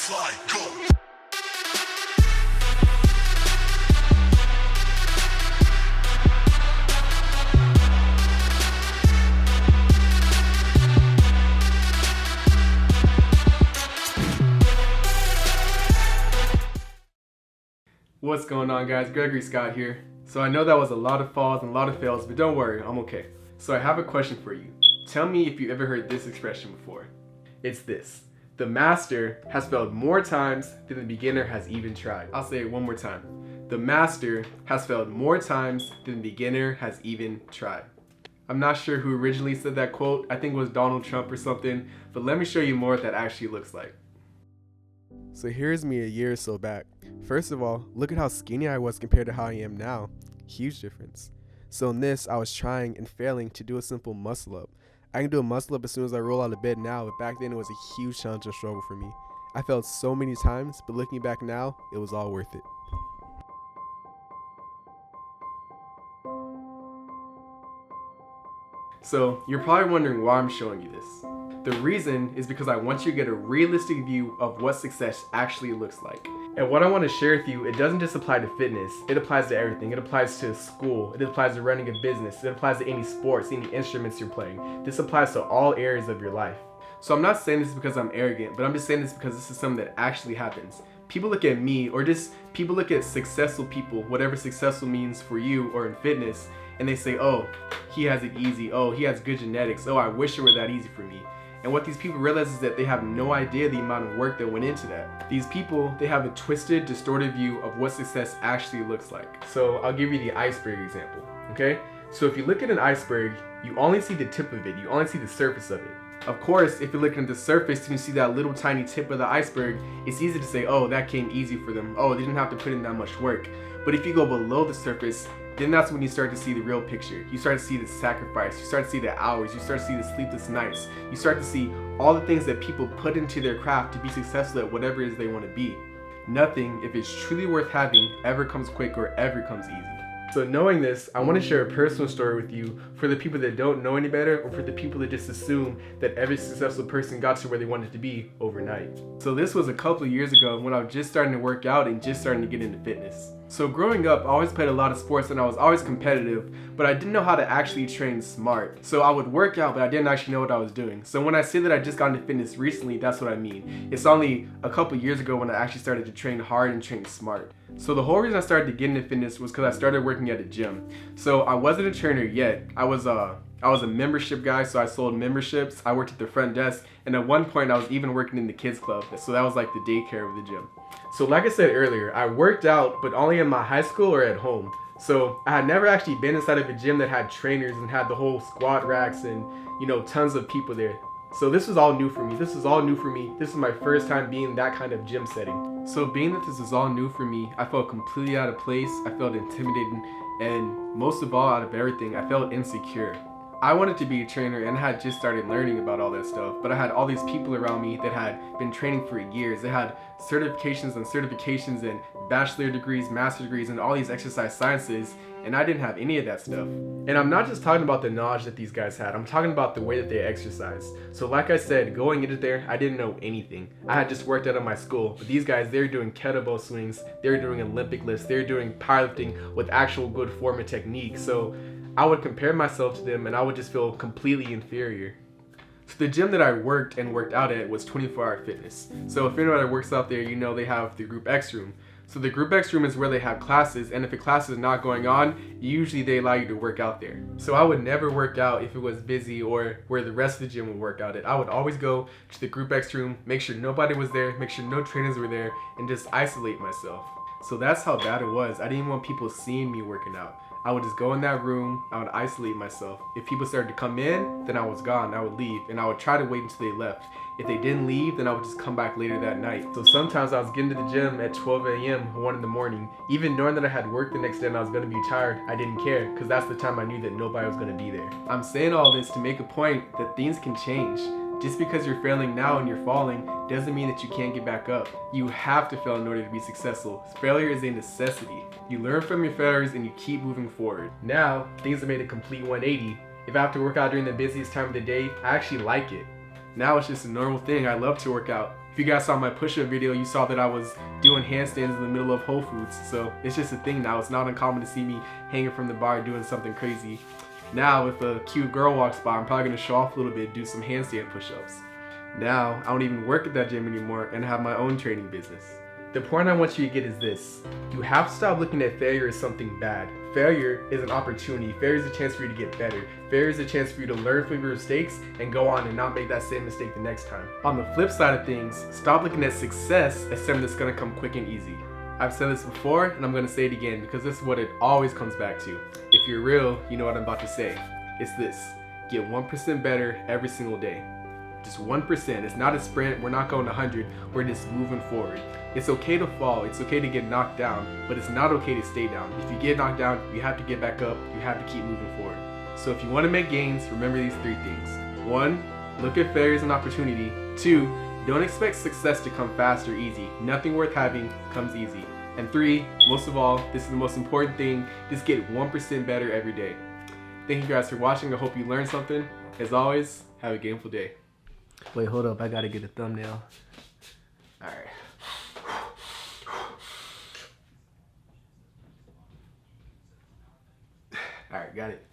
fly, go. What's going on, guys? Gregory Scott here. So I know that was a lot of falls and a lot of fails, but don't worry, I'm okay. So I have a question for you. Tell me if you ever heard this expression before. It's this: the master has failed more times than the beginner has even tried. I'll say it one more time. The master has failed more times than the beginner has even tried. I'm not sure who originally said that quote. I think it was Donald Trump or something, but let me show you more what that actually looks like. So here's me a year or so back. First of all, look at how skinny I was compared to how I am now. Huge difference. So in this, I was trying and failing to do a simple muscle up. I can do a muscle up as soon as I roll out of bed now, but back then it was a huge challenge and struggle for me. I failed so many times, but looking back now, it was all worth it. So you're probably wondering why I'm showing you this. The reason is because I want you to get a realistic view of what success actually looks like. And what I want to share with you, it doesn't just apply to fitness, it applies to everything. It applies to school, it applies to running a business, it applies to any sports, any instruments you're playing. This applies to all areas of your life. So I'm not saying this because I'm arrogant, but I'm just saying this because this is something that actually happens. People look at me, or just people look at successful people, whatever successful means for you or in fitness, and they say, oh, he has it easy, oh, he has good genetics, oh, I wish it were that easy for me. And what these people realize is that they have no idea the amount of work that went into that. These people, they have a twisted, distorted view of what success actually looks like. So I'll give you the iceberg example, okay? So if you look at an iceberg, you only see the tip of it, you only see the surface of it. Of course, if you're looking at the surface and you see that little tiny tip of the iceberg, it's easy to say, oh, that came easy for them. Oh, they didn't have to put in that much work. But if you go below the surface, then that's when you start to see the real picture. You start to see the sacrifice, you start to see the hours, you start to see the sleepless nights, you start to see all the things that people put into their craft to be successful at whatever it is they want to be. Nothing, if it's truly worth having, ever comes quick or ever comes easy. So knowing this, I want to share a personal story with you for the people that don't know any better, or for the people that just assume that every successful person got to where they wanted to be overnight. So this was a couple of years ago when I was just starting to work out and just starting to get into fitness. So growing up, I always played a lot of sports and I was always competitive, but I didn't know how to actually train smart. So I would work out, but I didn't actually know what I was doing. So when I say that I just got into fitness recently, that's what I mean. It's only a couple years ago when I actually started to train hard and train smart. So the whole reason I started to get into fitness was because I started working at a gym. So I wasn't a trainer yet. I was a membership guy, so I sold memberships. I worked at the front desk, and at one point I was even working in the kids club. So that was like the daycare of the gym. So like I said earlier, I worked out, but only in my high school or at home. So I had never actually been inside of a gym that had trainers and had the whole squat racks and, tons of people there. So this was all new for me. This is my first time being in that kind of gym setting. So being that this is all new for me, I felt completely out of place. I felt intimidated, and most of all, out of everything, I felt insecure. I wanted to be a trainer and I had just started learning about all that stuff, but I had all these people around me that had been training for years. They had certifications and bachelor degrees, master degrees, and all these exercise sciences, and I didn't have any of that stuff. And I'm not just talking about the knowledge that these guys had, I'm talking about the way that they exercised. So like I said, going into there, I didn't know anything. I had just worked out of my school, but these guys, they're doing kettlebell swings, they're doing Olympic lifts, they're doing powerlifting with actual good form and technique. So I would compare myself to them and I would just feel completely inferior. So the gym that I worked out at was 24-hour fitness. So if anybody works out there, they have the Group X room. So the Group X room is where they have classes, and if a class is not going on, usually they allow you to work out there. So I would never work out if it was busy or where the rest of the gym would work out at. I would always go to the Group X room, make sure nobody was there, make sure no trainers were there, and just isolate myself. So that's how bad it was. I didn't want people seeing me working out. I would just go in that room, I would isolate myself. If people started to come in, then I was gone, I would leave, and I would try to wait until they left. If they didn't leave, then I would just come back later that night. So sometimes I was getting to the gym at 12 a.m., 1 in the morning. Even knowing that I had work the next day and I was gonna be tired, I didn't care, because that's the time I knew that nobody was gonna be there. I'm saying all this to make a point that things can change. Just because you're failing now and you're falling doesn't mean that you can't get back up. You have to fail in order to be successful. Failure is a necessity. You learn from your failures and you keep moving forward. Now, things have made a complete 180. If I have to work out during the busiest time of the day, I actually like it. Now it's just a normal thing. I love to work out. If you guys saw my push-up video, you saw that I was doing handstands in the middle of Whole Foods. So it's just a thing now. It's not uncommon to see me hanging from the bar doing something crazy. Now, if a cute girl walks by, I'm probably gonna show off a little bit, do some handstand push-ups. Now, I don't even work at that gym anymore and have my own training business. The point I want you to get is this. You have to stop looking at failure as something bad. Failure is an opportunity. Failure is a chance for you to get better. Failure is a chance for you to learn from your mistakes and go on and not make that same mistake the next time. On the flip side of things, stop looking at success as something that's gonna come quick and easy. I've said this before and I'm gonna say it again because this is what it always comes back to. If you're real, you know what I'm about to say. It's this: get 1% better every single day. Just 1%. It's not a sprint. We're not going 100. We're just moving forward. It's okay to fall. It's okay to get knocked down, but it's not okay to stay down. If you get knocked down, you have to get back up. You have to keep moving forward. So if you want to make gains, remember these 3 things. 1, look at failure as an opportunity. 2, don't expect success to come fast or easy. Nothing worth having comes easy. And 3, most of all, this is the most important thing, just get 1% better every day. Thank you guys for watching. I hope you learned something. As always, have a gameful day. Wait, hold up. I gotta get a thumbnail. Alright. Alright, got it.